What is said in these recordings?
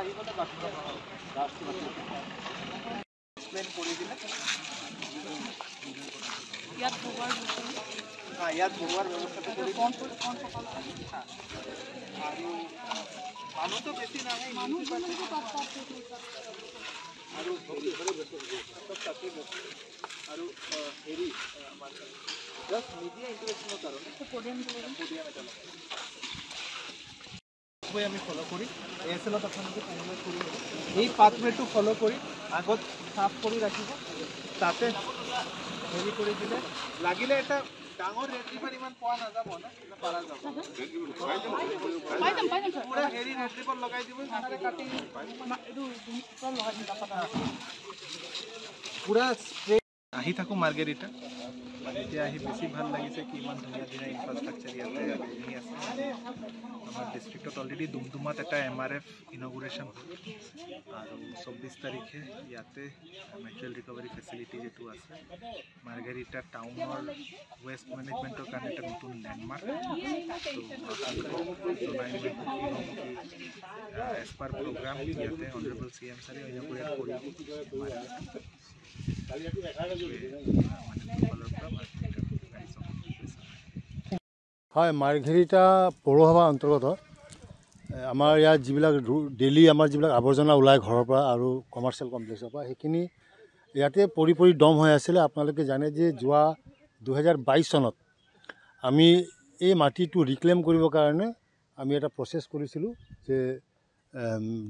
আহিবলে বাকি এক্সপ্লেইন কৰি দিলে ইয়াত বহুৱাৰ ব্যৱস্থাটো কৰি আৰু মানুহটো বেছি নাহে আৰু হেৰি জাষ্ট মিডিয়া ইন্টাৰেকশনৰ কাৰণে পডিয়াম এটা আমি ফলো কৰি এএছএলত আপোনালোকে ফাইনেলাইজ কৰি এই পাথৱেটো ফলো কৰি আগত সাফ কৰি ৰাখিব তাতে হেৰি কৰি দিলে লাগিলে এটা ডাঙৰ ৰেড ৰিভাৰ ইমান পোৱা নাযাব না পাৰা যাব পুৰা হেৰি ৰেড ৰিভাৰ লগাই দিব নাৰে কাটি পুৰা স্প্ৰে আহি থাকো মাৰ্গেৰিটা এতিয়া আহি বেছি ভাল লাগিছে কি ইমান ধুনীয়া ধুনীয়া ইনফ্ৰাষ্ট্ৰাকচাৰ ইয়াতে বনি আছে আমাৰ ডিষ্ট্ৰিক্টত অলৰেডি ডুমডুমাত এটা MRF ইনগুৰেশ্যন হ'ল আৰু 24 তাৰিখে ইয়াতে মেটেৰিয়েল ৰিকভাৰী ফেচিলিটি যেটো আছে মাৰ্গেৰিটা টাউনৰ ৱেষ্ট মেনেজমেণ্টৰ কাৰণে এটা নতুন লেণ্ডমাৰ্ক এজ পাৰ প্ৰগ্ৰাম ইয়াতে অনাৰেবল CM ছাৰে ইনগুৰেট কৰিব হয় মাৰ্ঘেৰিটা পৌৰসভা অন্তৰ্গত আমাৰ ইয়াত যিবিলাক ডেইলি আমাৰ যিবিলাক আৱৰ্জনা ওলায় ঘৰৰ পৰা আৰু কমাৰ্চিয়েল কমপ্লেক্সৰ পৰা সেইখিনি ইয়াতে পৰি দম হৈ আছিলে আপোনালোকে জানে যে যোৱা 2022 চনত আমি এই মাটিটো ৰিক্লেইম কৰিবৰ কাৰণে আমি এটা প্ৰচেছ কৰিছিলোঁ যে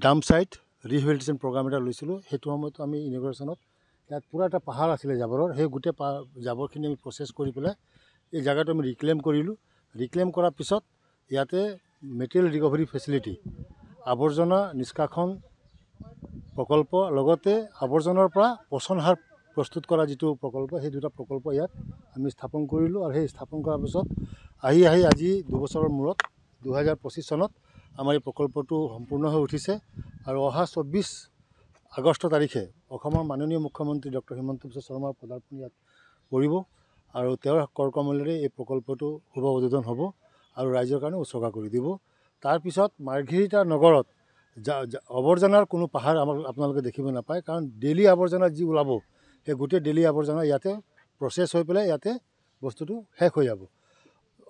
ডাম্প ছাইট ৰিহেবিলিটেশ্যন প্ৰগ্ৰাম এটা লৈছিলোঁ সেইটো সময়তো আমি ইনগুৰেশ্যনত ইয়াত পুৰা এটা পাহাৰ আছিলে জাবৰৰ সেই গোটেই জাবৰখিনি আমি প্ৰচেছ কৰি পেলাই এই জেগাটো আমি ৰিক্লেইম কৰিলোঁ ৰিক্লেইম কৰাৰ পিছত ইয়াতে মেটেৰিয়েল ৰিকভাৰী ফেচিলিটি আৱৰ্জনা নিষ্কাশন প্ৰকল্প লগতে আৱৰ্জনাৰ পৰা পচন সাৰ প্ৰস্তুত কৰা যিটো প্ৰকল্প সেই দুটা প্ৰকল্প ইয়াত আমি স্থাপন কৰিলোঁ আৰু সেই স্থাপন কৰাৰ পিছত আহি আজি 2 বছৰৰ মূৰত 2025 চনত আমাৰ এই প্ৰকল্পটো সম্পূৰ্ণ হৈ উঠিছে আৰু অহা 24 আগষ্ট তাৰিখে অসমৰ মাননীয় মুখ্যমন্ত্ৰী ডক্টৰ হিমন্ত বিশ্ব শৰ্মাৰ পদাৰ্পণ ইয়াত কৰিব আৰু তেওঁৰ কৰকমলেৰে এই প্ৰকল্পটো শুভ উদ্বোধন হ'ব আৰু ৰাইজৰ কাৰণে উৎসৰ্গা কৰি দিব তাৰপিছত মাৰ্ঘেৰিটা নগৰত আৱৰ্জনাৰ কোনো পাহাৰ আপোনালোকে দেখিব নাপায় কাৰণ ডেইলি আৱৰ্জনা যি ওলাব সেই গোটেই ডেইলি আৱৰ্জনা ইয়াতে প্ৰচেছ হৈ পেলাই ইয়াতে বস্তুটো শেষ হৈ যাব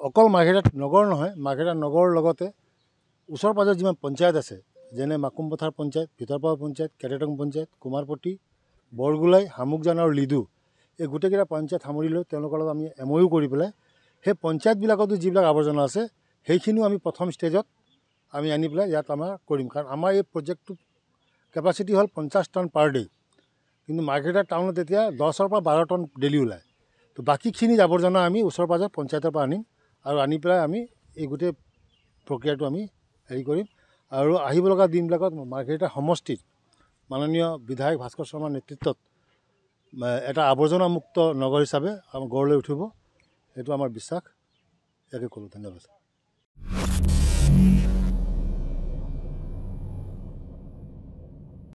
অকল মাৰ্ঘেৰিটা নগৰ নহয় মাৰ্ঘেৰিটা নগৰৰ লগতে ওচৰ পাজৰ যিমান পঞ্চায়ত আছে যেনে মাকুমপথাৰ পঞ্চায়ত ভিতৰপাৰা পঞ্চায়ত কেটেটং পঞ্চায়ত কুমাৰপট্টি বৰগোলাই হামুকজান আৰু লিডু এই গোটেইকেইটা পঞ্চায়ত সামৰি লৈ তেওঁলোকৰ লগত আমি MOU কৰি পেলাই সেই পঞ্চায়তবিলাকতো যিবিলাক আৱৰ্জনা আছে সেইখিনিও আমি প্ৰথম ষ্টেজত আমি আনি পেলাই ইয়াত আমাৰ কৰিম কাৰণ আমাৰ এই প্ৰজেক্টটো কেপাচিটি হ'ল 50 টন পাৰ ডে কিন্তু মাৰ্ঘেৰিটা টাউনত এতিয়া 10 পৰা 12 টন ডেইলি ওলায় তো বাকীখিনি আৱৰ্জনা আমি ওচৰ পাজৰ পঞ্চায়তৰ পৰা আনিম আৰু আনি পেলাই আমি এই গোটেই প্ৰক্ৰিয়াটো আমি হেৰি কৰিম আৰু আহিব লগা দিনবিলাকত মাৰ্ঘেৰিটা সমষ্টিত মাননীয় বিধায়ক ভাস্কৰ শৰ্মাৰ নেতৃত্বত এটা আৱৰ্জনামুক্ত নগৰ হিচাপে আমাৰ গঢ় লৈ উঠিব এইটো আমাৰ বিশ্বাস ইয়াকে ক'লোঁ ধন্যবাদ